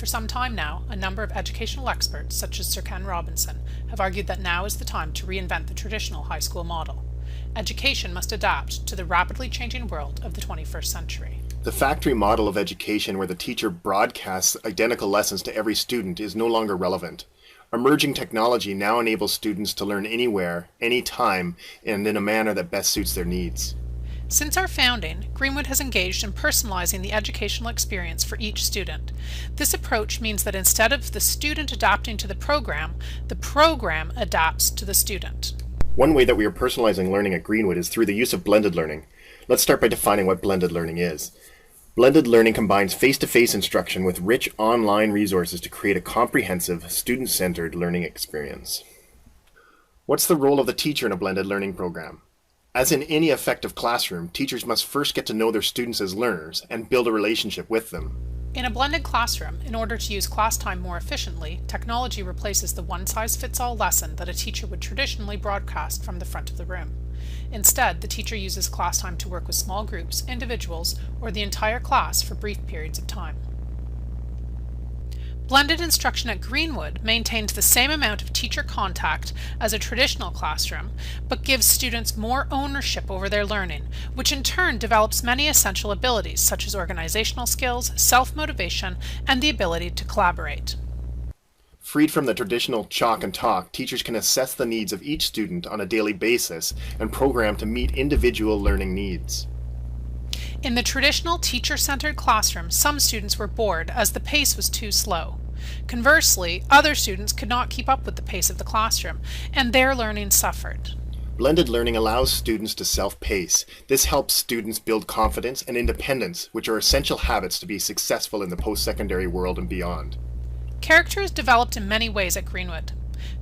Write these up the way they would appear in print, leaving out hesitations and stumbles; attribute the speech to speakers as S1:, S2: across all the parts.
S1: For some time now, a number of educational experts, such as Sir Ken Robinson, have argued that now is the time to reinvent the traditional high school model. Education must adapt to the rapidly changing world of the 21st century.
S2: The factory model of education where the teacher broadcasts identical lessons to every student is no longer relevant. Emerging technology now enables students to learn anywhere, anytime, and in a manner that best suits their needs.
S1: Since our founding, Greenwood has engaged in personalizing the educational experience for each student. This approach means that instead of the student adapting to the program adapts to the student.
S2: One way that we are personalizing learning at Greenwood is through the use of blended learning. Let's start by defining what blended learning is. Blended learning combines face-to-face instruction with rich online resources to create a comprehensive, student-centered learning experience. What's the role of the teacher in a blended learning program? As in any effective classroom, teachers must first get to know their students as learners and build a relationship with them.
S1: In a blended classroom, in order to use class time more efficiently, technology replaces the one-size-fits-all lesson that a teacher would traditionally broadcast from the front of the room. Instead, the teacher uses class time to work with small groups, individuals, or the entire class for brief periods of time. Blended instruction at Greenwood maintains the same amount of teacher contact as a traditional classroom, but gives students more ownership over their learning, which in turn develops many essential abilities such as organizational skills, self-motivation, and the ability to collaborate.
S2: Freed from the traditional chalk and talk, teachers can assess the needs of each student on a daily basis and program to meet individual learning needs.
S1: In the traditional teacher-centered classroom, some students were bored as the pace was too slow. Conversely, other students could not keep up with the pace of the classroom, and their learning suffered.
S2: Blended learning allows students to self-pace. This helps students build confidence and independence, which are essential habits to be successful in the post-secondary world and beyond.
S1: Character is developed in many ways at Greenwood,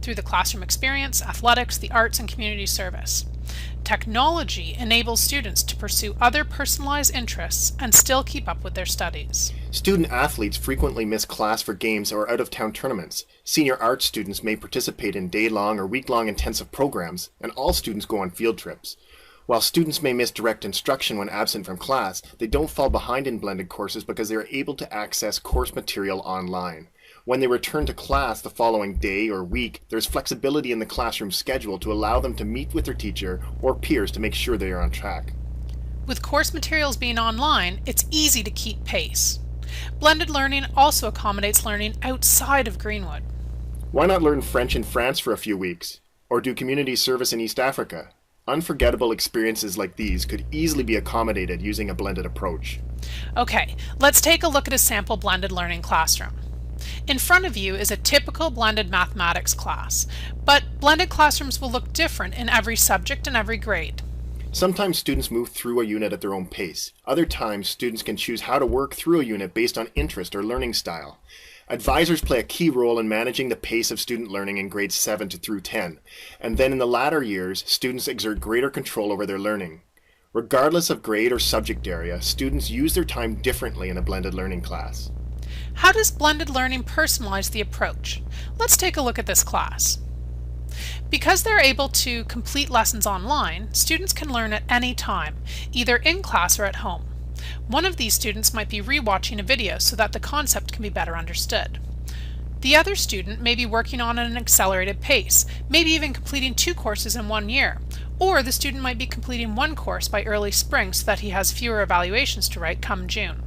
S1: through the classroom experience, athletics, the arts, and community service. Technology enables students to pursue other personalized interests and still keep up with their studies.
S2: Student athletes frequently miss class for games or out-of-town tournaments. Senior art students may participate in day-long or week-long intensive programs, and all students go on field trips. While students may miss direct instruction when absent from class, they don't fall behind in blended courses because they are able to access course material online. When they return to class the following day or week, there's flexibility in the classroom schedule to allow them to meet with their teacher or peers to make sure they are on track.
S1: With course materials being online, it's easy to keep pace. Blended learning also accommodates learning outside of Greenwood.
S2: Why not learn French in France for a few weeks? Or do community service in East Africa? Unforgettable experiences like these could easily be accommodated using a blended approach.
S1: Okay, let's take a look at a sample blended learning classroom. In front of you is a typical blended mathematics class, but blended classrooms will look different in every subject and every grade.
S2: Sometimes students move through a unit at their own pace. Other times, students can choose how to work through a unit based on interest or learning style. Advisors play a key role in managing the pace of student learning in grades 7 through 10, and then in the latter years, students exert greater control over their learning. Regardless of grade or subject area, students use their time differently in a blended learning class.
S1: How does blended learning personalize the approach? Let's take a look at this class. Because they're able to complete lessons online, students can learn at any time, either in class or at home. One of these students might be rewatching a video so that the concept can be better understood. The other student may be working on an accelerated pace, maybe even completing 2 courses in 1 year, or the student might be completing 1 course by early spring so that he has fewer evaluations to write come June.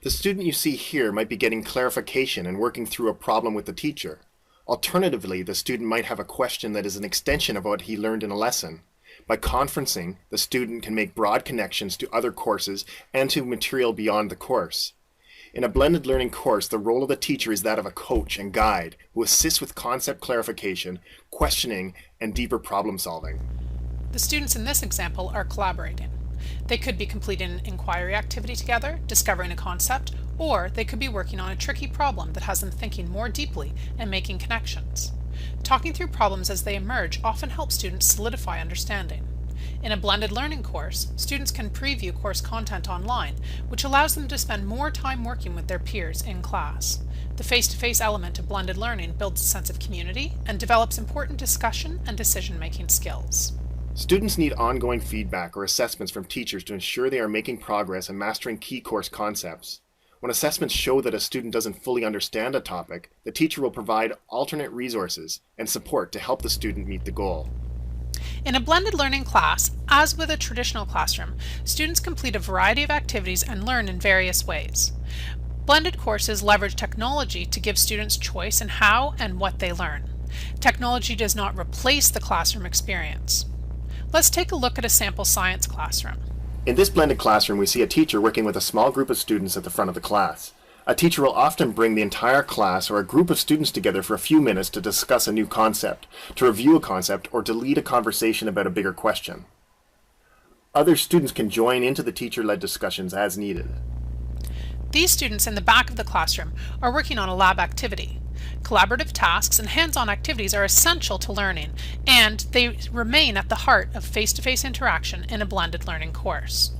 S2: The student you see here might be getting clarification and working through a problem with the teacher. Alternatively, the student might have a question that is an extension of what he learned in a lesson. By conferencing, the student can make broad connections to other courses and to material beyond the course. In a blended learning course, the role of the teacher is that of a coach and guide who assists with concept clarification, questioning, and deeper problem solving.
S1: The students in this example are collaborating. They could be completing an inquiry activity together, discovering a concept, or they could be working on a tricky problem that has them thinking more deeply and making connections. Talking through problems as they emerge often helps students solidify understanding. In a blended learning course, students can preview course content online, which allows them to spend more time working with their peers in class. The face-to-face element of blended learning builds a sense of community and develops important discussion and decision-making skills.
S2: Students need ongoing feedback or assessments from teachers to ensure they are making progress and mastering key course concepts. When assessments show that a student doesn't fully understand a topic, the teacher will provide alternate resources and support to help the student meet the goal.
S1: In a blended learning class, as with a traditional classroom, students complete a variety of activities and learn in various ways. Blended courses leverage technology to give students choice in how and what they learn. Technology does not replace the classroom experience. Let's take a look at a sample science classroom.
S2: In this blended classroom, we see a teacher working with a small group of students at the front of the class. A teacher will often bring the entire class or a group of students together for a few minutes to discuss a new concept, to review a concept, or to lead a conversation about a bigger question. Other students can join into the teacher-led discussions as needed.
S1: These students in the back of the classroom are working on a lab activity. Collaborative tasks and hands-on activities are essential to learning, and they remain at the heart of face-to-face interaction in a blended learning course.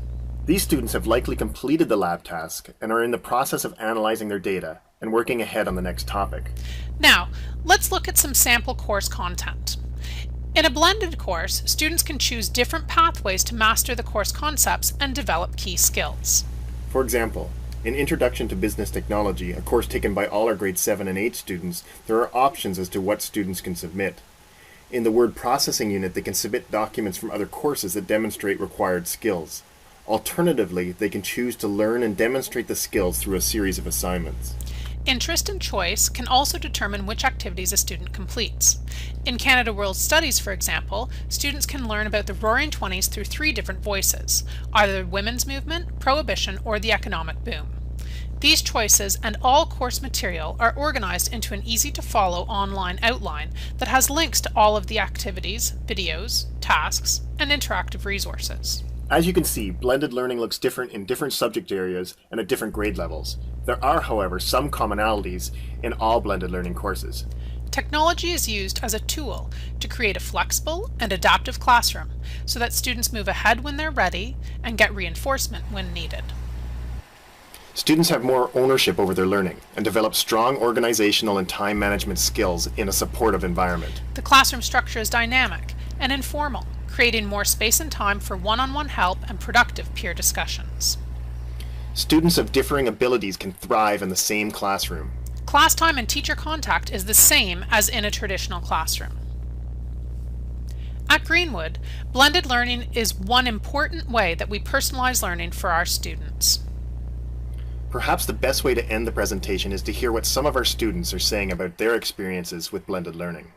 S2: These students have likely completed the lab task and are in the process of analyzing their data and working ahead on the next topic.
S1: Now, let's look at some sample course content. In a blended course, students can choose different pathways to master the course concepts and develop key skills.
S2: For example, in Introduction to Business Technology, a course taken by all our grade 7 and 8 students, there are options as to what students can submit. In the word processing unit, they can submit documents from other courses that demonstrate required skills. Alternatively, they can choose to learn and demonstrate the skills through a series of assignments.
S1: Interest and choice can also determine which activities a student completes. In Canada World Studies, for example, students can learn about the Roaring Twenties through 3 different voices, either the women's movement, prohibition, or the economic boom. These choices and all course material are organized into an easy-to-follow online outline that has links to all of the activities, videos, tasks, and interactive resources.
S2: As you can see, blended learning looks different in different subject areas and at different grade levels. There are, however, some commonalities in all blended learning courses.
S1: Technology is used as a tool to create a flexible and adaptive classroom so that students move ahead when they're ready and get reinforcement when needed.
S2: Students have more ownership over their learning and develop strong organizational and time management skills in a supportive environment.
S1: The classroom structure is dynamic and informal, creating more space and time for one-on-one help and productive peer discussions.
S2: Students of differing abilities can thrive in the same classroom.
S1: Class time and teacher contact is the same as in a traditional classroom. At Greenwood, blended learning is one important way that we personalize learning for our students.
S2: Perhaps the best way to end the presentation is to hear what some of our students are saying about their experiences with blended learning.